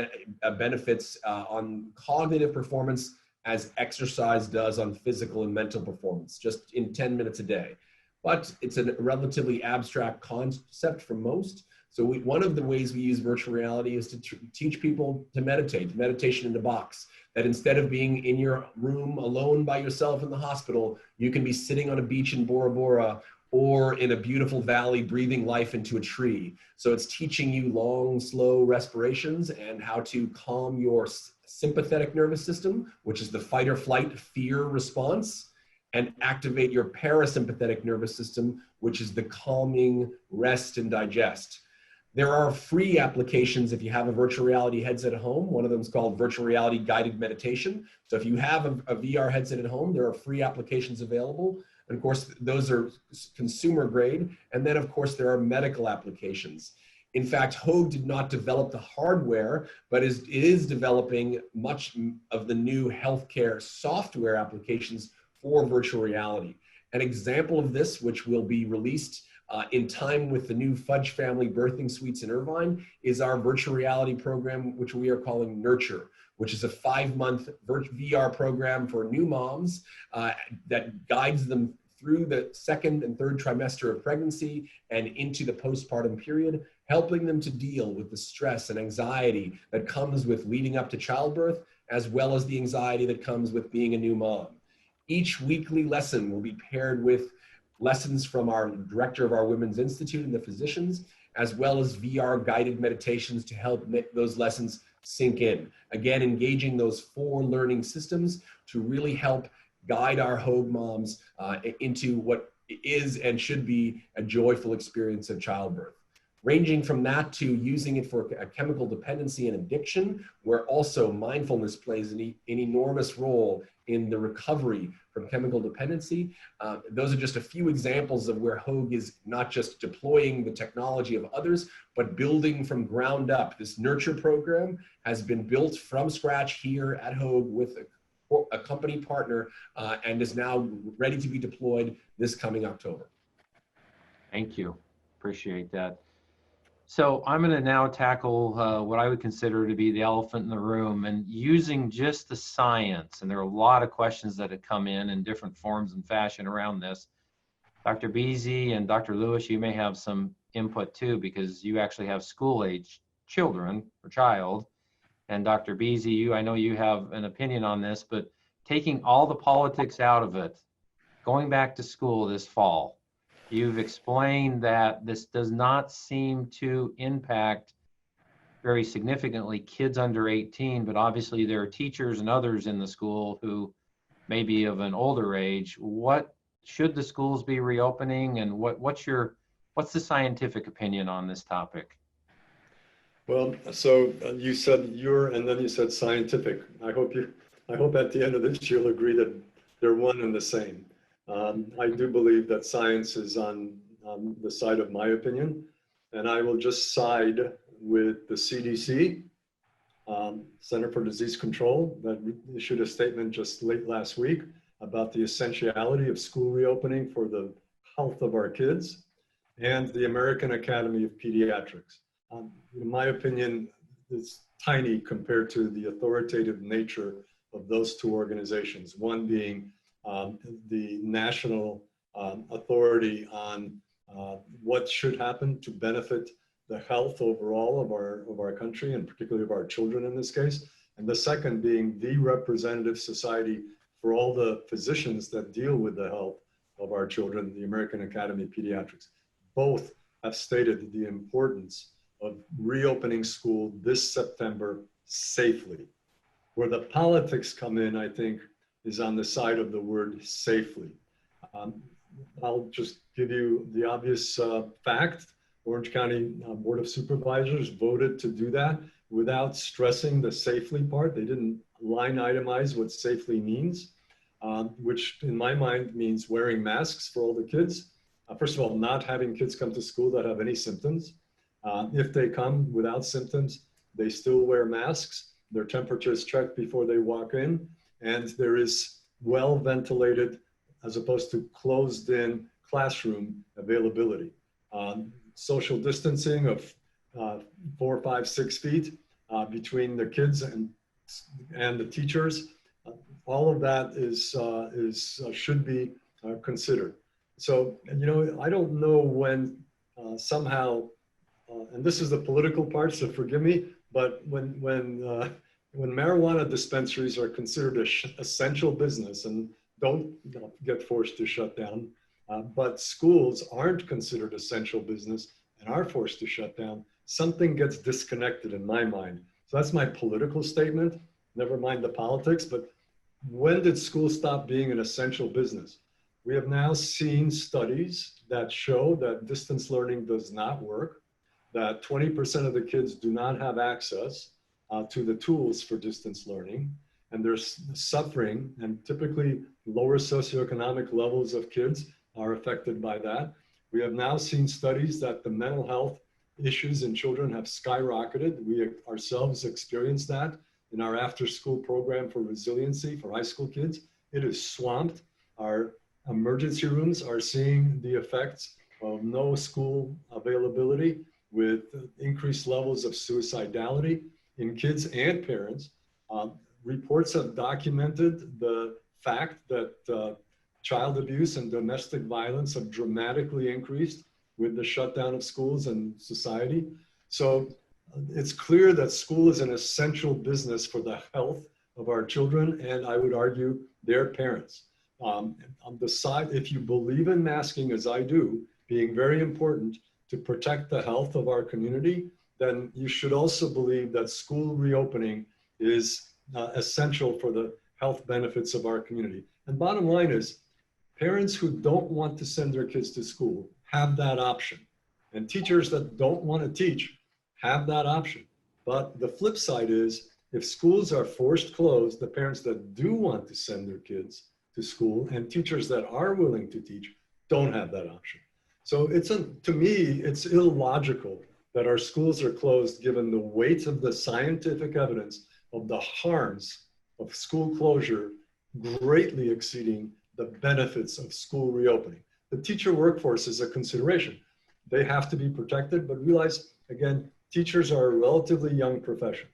benefits on cognitive performance as exercise does on physical and mental performance, just in 10 minutes a day. But it's a relatively abstract concept for most. So one of the ways we use virtual reality is to teach people to meditate, meditation in the box, that instead of being in your room alone by yourself in the hospital, you can be sitting on a beach in Bora Bora or in a beautiful valley breathing life into a tree. So it's teaching you long, slow respirations and how to calm your sympathetic nervous system, which is the fight or flight fear response, and activate your parasympathetic nervous system, which is the calming rest and digest. There are free applications if you have a virtual reality headset at home. One of them is called virtual reality guided meditation. So if you have a VR headset at home, there are free applications available. And of course, those are consumer grade. And then of course, there are medical applications. In fact, Hoag did not develop the hardware, but is developing much of the new healthcare software applications for virtual reality. An example of this, which will be released in time with the new Fudge Family Birthing Suites in Irvine, is our virtual reality program, which we are calling Nurture, which is a 5-month VR program for new moms that guides them through the 2nd and 3rd trimester of pregnancy and into the postpartum period, helping them to deal with the stress and anxiety that comes with leading up to childbirth, as well as the anxiety that comes with being a new mom. Each weekly lesson will be paired with lessons from our director of our Women's Institute and the physicians, as well as VR guided meditations to help make those lessons sink in. Again, engaging those 4 learning systems to really help guide our Hoag moms into what is and should be a joyful experience of childbirth. Ranging from that to using it for a chemical dependency and addiction, where also mindfulness plays an enormous role in the recovery from chemical dependency. Those are just a few examples of where Hoag is not just deploying the technology of others, but building from ground up. This Nurture program has been built from scratch here at Hoag with a company partner and is now ready to be deployed this coming October. Thank you. Appreciate that. So I'm going to now tackle what I would consider to be the elephant in the room, and using just the science. And there are a lot of questions that have come in different forms and fashion around this. Dr. Beasy and Dr. Lewis, you may have some input too, because you actually have school-age children or child. And Dr. Beasy, I know you have an opinion on this, but taking all the politics out of it, going back to school this fall, you've explained that this does not seem to impact very significantly kids under 18, but obviously there are teachers and others in the school who may be of an older age. What should the schools be reopening, and what's the scientific opinion on this topic? Well, so you said and then you said scientific. I hope at the end of this you'll agree that they're one and the same. I do believe that science is on the side of my opinion, and I will just side with the CDC, Center for Disease Control, that issued a statement just late last week about the essentiality of school reopening for the health of our kids, and the American Academy of Pediatrics. In my opinion, it's tiny compared to the authoritative nature of those 2 organizations, one being the national authority on what should happen to benefit the health overall of our country, and particularly of our children in this case. And the second being the representative society for all the physicians that deal with the health of our children, the American Academy of Pediatrics. Both have stated the importance of reopening school this September safely. Where the politics come in, I think, is on the side of the word safely. I'll just give you the obvious fact. Orange County Board of Supervisors voted to do that without stressing the safely part. They didn't line itemize what safely means, which in my mind means wearing masks for all the kids. First of all, not having kids come to school that have any symptoms. If they come without symptoms, they still wear masks. Their temperature is checked before they walk in, and there is well ventilated, as opposed to closed in classroom availability. Social distancing of 4, 5, 6 feet between the kids and the teachers. All of that should be considered. So, I don't know when somehow, and this is the political part, so forgive me, but when marijuana dispensaries are considered an essential business and don't get forced to shut down, but schools aren't considered essential business and are forced to shut down, something gets disconnected in my mind. So that's my political statement, never mind the politics, but when did school stop being an essential business? We have now seen studies that show that distance learning does not work, that 20% of the kids do not have access to the tools for distance learning, and they're suffering, and typically lower socioeconomic levels of kids are affected by that. We have now seen studies that the mental health issues in children have skyrocketed. We ourselves experienced that in our after-school program for resiliency for high school kids. It is swamped. Our emergency rooms are seeing the effects of no school availability with increased levels of suicidality in kids and parents. Reports have documented the fact that child abuse and domestic violence have dramatically increased with the shutdown of schools and society. So it's clear that school is an essential business for the health of our children, and I would argue their parents. On the side, if you believe in masking, as I do, being very important to protect the health of our community, then you should also believe that school reopening is essential for the health benefits of our community. And bottom line is, parents who don't want to send their kids to school have that option. And teachers that don't want to teach have that option. But the flip side is, if schools are forced closed, the parents that do want to send their kids to school and teachers that are willing to teach don't have that option. So to me, it's illogical that our schools are closed given the weight of the scientific evidence of the harms of school closure greatly exceeding the benefits of school reopening. The teacher workforce is a consideration. They have to be protected, but realize, again, teachers are a relatively young profession.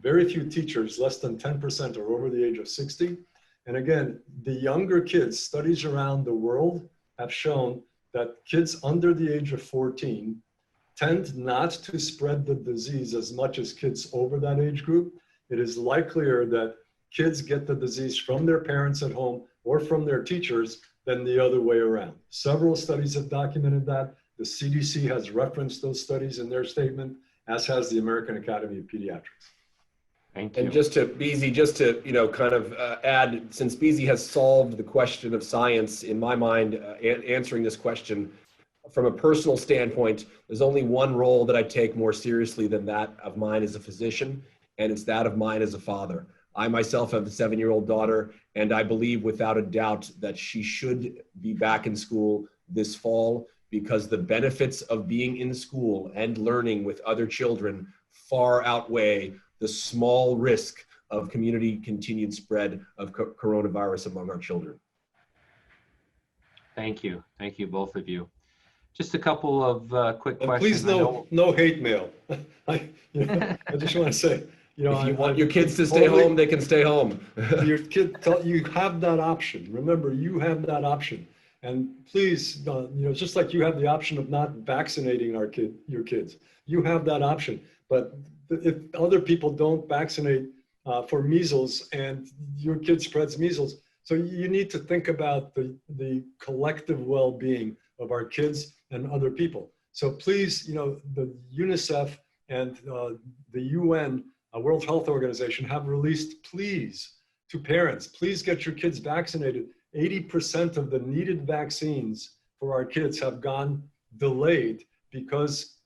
Very few teachers, less than 10%, are over the age of 60. And again, the younger kids, studies around the world have shown that kids under the age of 14 tend not to spread the disease as much as kids over that age group. It is likelier that kids get the disease from their parents at home or from their teachers than the other way around. Several studies have documented that. The CDC has referenced those studies in their statement, as has the American Academy of Pediatrics. Thank you. And just to add, since Beezy has solved the question of science, in my mind, answering this question from a personal standpoint, there's only one role that I take more seriously than that of mine as a physician, and it's that of mine as a father. I myself have a 7-year-old daughter, and I believe without a doubt that she should be back in school this fall, because the benefits of being in school and learning with other children far outweigh the small risk of community continued spread of coronavirus among our children. Thank you. Thank you, both of you. Just a couple of quick questions. Please, no hate mail. I just want to say, if you want your kids to stay home, they can stay home. Your kid, you have that option. Remember, you have that option. And please, just like you have the option of not vaccinating your kids, you have that option. But if other people don't vaccinate for measles and your kid spreads measles, so you need to think about the collective well-being of our kids and other people. So please, the UNICEF and the UN, World Health Organization, have released pleas to parents. Please get your kids vaccinated. 80% of the needed vaccines for our kids have gone delayed because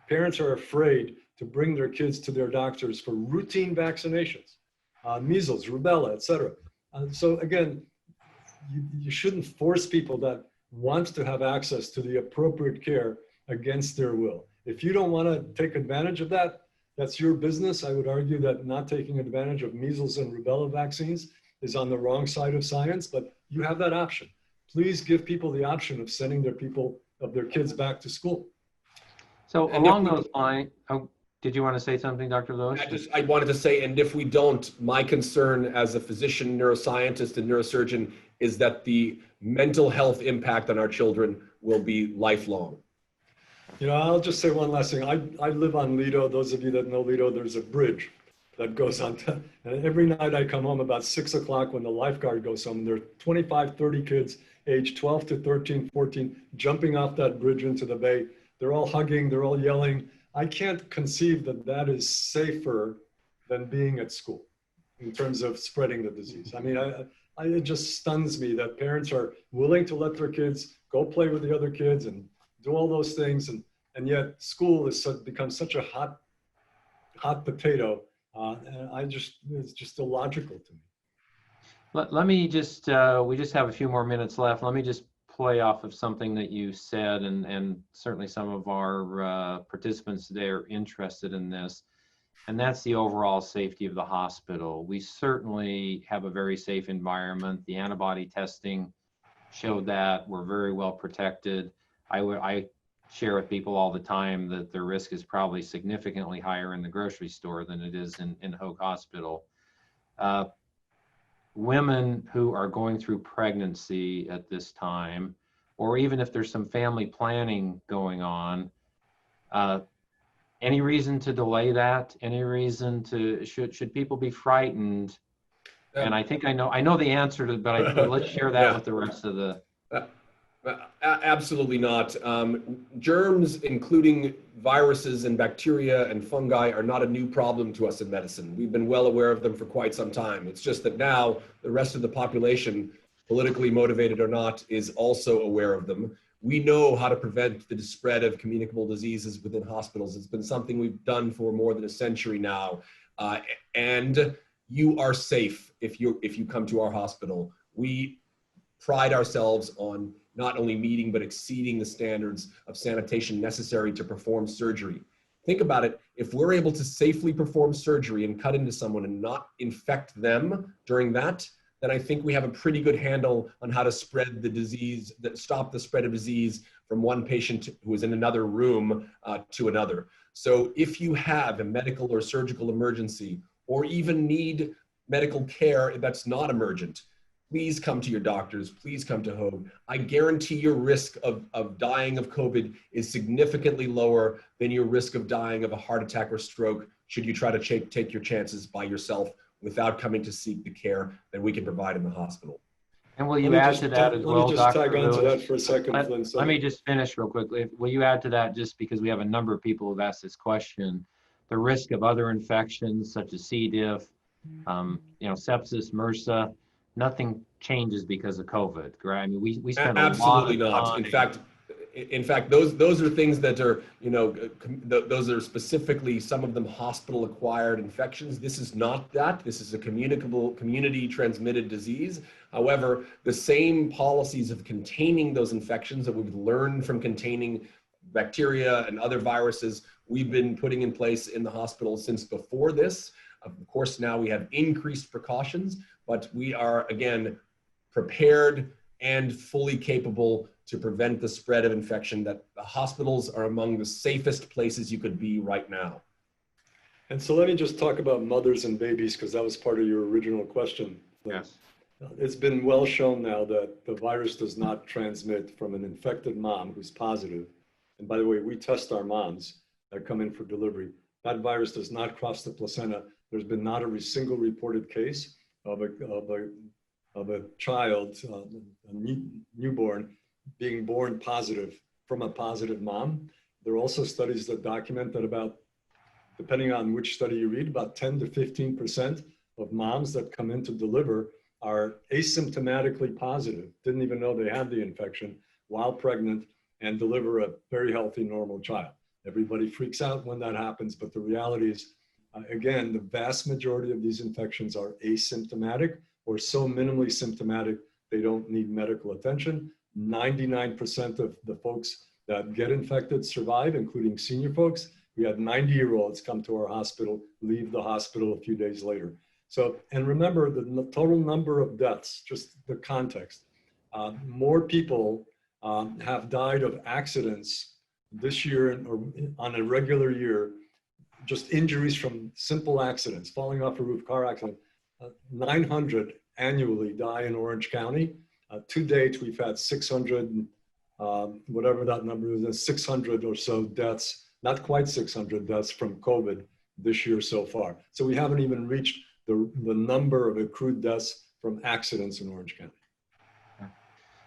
parents are afraid to bring their kids to their doctors for routine vaccinations, measles, rubella, et cetera. So again, you shouldn't force people that want to have access to the appropriate care against their will. If you don't want to take advantage of that, that's your business. I would argue that not taking advantage of measles and rubella vaccines is on the wrong side of science, but you have that option. please give people the option of sending their kids back to school. So And along if we- those lines, oh, did you want to say something, Dr. Lewis? I wanted to say, and if we don't, my concern as a physician, neuroscientist, and neurosurgeon is that the mental health impact on our children will be lifelong. You know, I'll just say one last thing. I live on Lido. Those of you that know Lido, there's a bridge that goes on. And every night I come home about 6 o'clock when the lifeguard goes home. And there are 25, 30 kids aged 12 to 13, 14, jumping off that bridge into the bay. They're all hugging, they're all yelling. I can't conceive that that is safer than being at school in terms of spreading the disease. I mean, it just stuns me that parents are willing to let their kids go play with the other kids and do all those things. And yet school has become such a hot potato. And it's just illogical to me. Let me just, we just have a few more minutes left. Let me just play off of something that you said, and certainly some of our participants today are interested in this, and that's the overall safety of the hospital. We certainly have a very safe environment. The antibody testing showed that we're very well protected. I share with people all the time that the risk is probably significantly higher in the grocery store than it is in Hoag Hospital. Women who are going through pregnancy at this time, or even if there's some family planning going on, any reason to delay that? Any reason to, should people be frightened? And I think I know the answer to, but let's share that with the rest of the. Absolutely not. Germs, including viruses and bacteria and fungi, are not a new problem to us in medicine. We've been well aware of them for quite some time. It's just that now the rest of the population, politically motivated or not, is also aware of them. We know how to prevent the spread of communicable diseases within hospitals. It's been something we've done for more than a century now. And you are safe if you come to our hospital. We pride ourselves on not only meeting but exceeding the standards of sanitation necessary to perform surgery. Think about it. If we're able to safely perform surgery and cut into someone and not infect them during that, then I think we have a pretty good handle on how to spread the disease, stop the spread of disease from one patient who is in another room to another. So if you have a medical or surgical emergency, or even need medical care that's not emergent, please come to your doctors, please come to Hoag. I guarantee your risk of dying of COVID is significantly lower than your risk of dying of a heart attack or stroke should you try to take your chances by yourself without coming to seek the care that we can provide in the hospital. And will you add to that as well, Let me just tag Dr. on to Lewis? that for a second, Flynn. Let me just finish real quickly. Will you add to that, just because we have a number of people who've asked this question, the risk of other infections such as C. diff, sepsis, MRSA, nothing changes because of COVID, right? I mean, we spend Absolutely a lot of not. time. In fact, those are things that are, those are specifically, some of them hospital acquired infections. This is not that. This is a communicable, community transmitted disease. However, the same policies of containing those infections that we've learned from containing bacteria and other viruses, we've been putting in place in the hospital since before this. Of course, now we have increased precautions, but we are, again, prepared and fully capable to prevent the spread of infection. That the hospitals are among the safest places you could be right now. And so let me just talk about mothers and babies, because that was part of your original question. Yes. It's been well shown now that the virus does not transmit from an infected mom who's positive. And by the way, we test our moms that come in for delivery. That virus does not cross the placenta. There's been not a single reported case of a child, a newborn, being born positive from a positive mom. There are also studies that document that about, depending on which study you read, about 10 to 15% of moms that come in to deliver are asymptomatically positive, didn't even know they had the infection while pregnant, and deliver a very healthy, normal child. Everybody freaks out when that happens, but the reality is, again, the vast majority of these infections are asymptomatic or so minimally symptomatic they don't need medical attention. 99% of the folks that get infected survive, including senior folks. We had 90-year-olds come to our hospital, leave the hospital a few days later. So, and remember the total number of deaths, just the context, more people have died of accidents this year or on a regular year, just injuries from simple accidents, falling off a roof, car accident. 900 annually die in Orange County. To date, we've had 600, whatever that number is, 600 or so deaths, not quite 600 deaths from COVID this year so far. So we haven't even reached the number of accrued deaths from accidents in Orange County.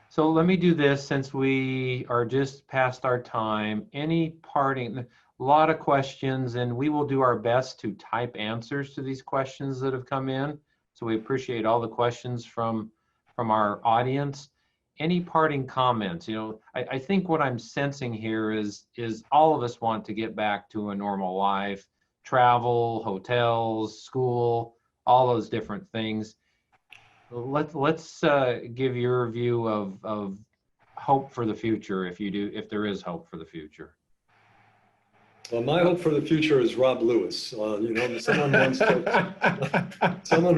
So let me do this since we are just past our time. Any parting, a lot of questions, and we will do our best to type answers to these questions that have come in. So we appreciate all the questions from our audience. Any parting comments? You know, I think what I'm sensing here is all of us want to get back to a normal life, travel, hotels, school, all those different things. Let's give your view of hope for the future, if there is hope for the future. Well, my hope for the future is Rob Lewis. You know, someone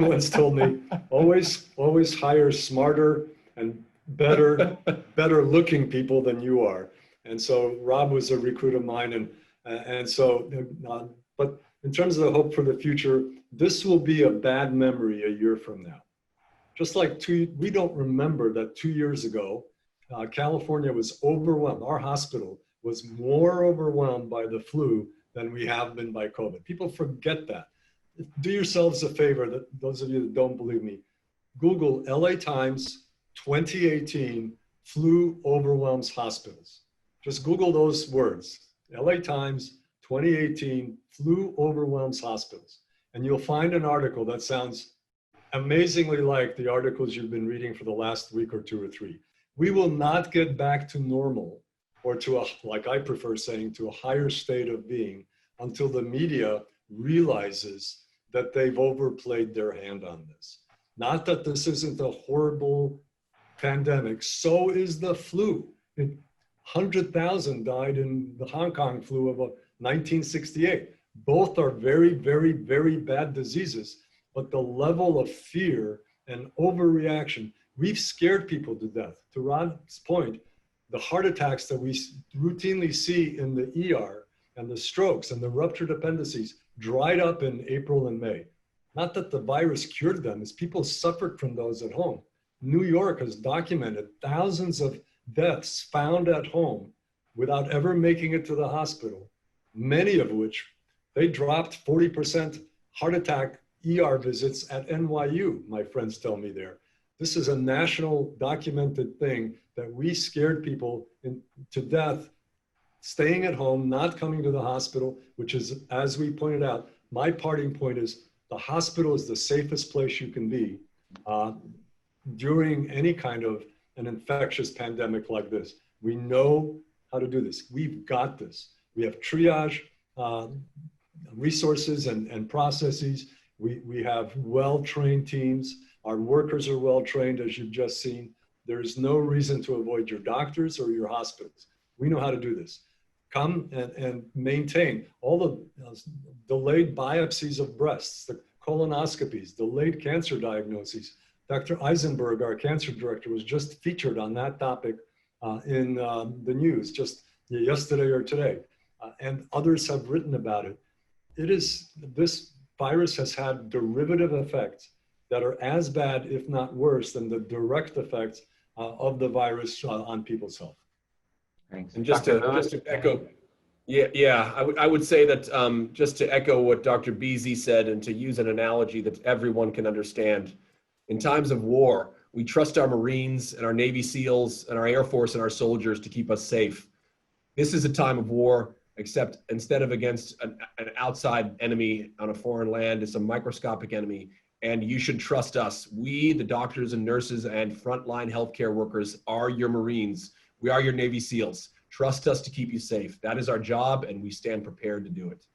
once told me, always hire smarter and better looking people than you are. And so Rob was a recruit of mine, and so, but in terms of the hope for the future, this will be a bad memory a year from now. Just like we don't remember that 2 years ago, California was overwhelmed. Our hospital was more overwhelmed by the flu than we have been by COVID. People forget that. Do yourselves a favor, that those of you that don't believe me, Google LA Times 2018 flu overwhelms hospitals. Just Google those words, LA Times 2018 flu overwhelms hospitals. And you'll find an article that sounds amazingly like the articles you've been reading for the last week or two or three. We will not get back to normal, or to a, like I prefer saying, to a higher state of being until the media realizes that they've overplayed their hand on this. Not that this isn't a horrible pandemic, so is the flu. 100,000 died in the Hong Kong flu of 1968. Both are very, very, very bad diseases. But the level of fear and overreaction, we've scared people to death. To Rod's point, the heart attacks that we routinely see in the ER and the strokes and the ruptured appendices dried up in April and May. Not that the virus cured them, as people suffered from those at home. New York has documented thousands of deaths found at home without ever making it to the hospital, many of which they dropped 40% heart attack ER visits at NYU, my friends tell me there. This is a national documented thing that we scared people to death, staying at home, not coming to the hospital, which is, as we pointed out, my parting point is the hospital is the safest place you can be during any kind of an infectious pandemic like this. We know how to do this. We've got this. We have triage resources and processes. We have well-trained teams. Our workers are well-trained, as you've just seen. There is no reason to avoid your doctors or your hospitals. We know how to do this. Come and maintain all the delayed biopsies of breasts, the colonoscopies, delayed cancer diagnoses. Dr. Eisenberg, our cancer director, was just featured on that topic in the news just yesterday or today. And others have written about it. This virus has had derivative effects that are as bad, if not worse, than the direct effects of the virus on people's health. Thanks. And just to echo, I would say that just to echo what Dr. Beasy said, and to use an analogy that everyone can understand, in times of war, we trust our Marines and our Navy SEALs and our Air Force and our soldiers to keep us safe. This is a time of war, except instead of against an outside enemy on a foreign land, it's a microscopic enemy. And you should trust us. We, the doctors and nurses and frontline healthcare workers, are your Marines. We are your Navy SEALs. Trust us to keep you safe. That is our job, and we stand prepared to do it.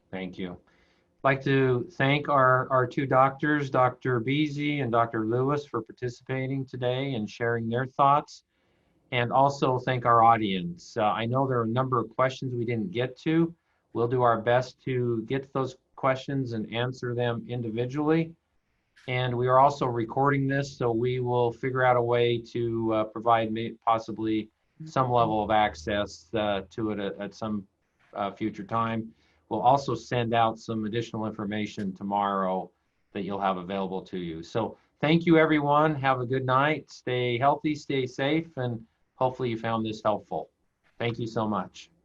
Thank you. I'd like to thank our two doctors, Dr. Beasy and Dr. Lewis, for participating today and sharing their thoughts, and also thank our audience. I know there are a number of questions we didn't get to. We'll do our best to get to those questions and answer them individually. And we are also recording this, so we will figure out a way to provide possibly some level of access to it at some future time. We'll also send out some additional information tomorrow that you'll have available to you. So thank you, everyone. Have a good night. Stay healthy, stay safe, and hopefully you found this helpful. Thank you so much.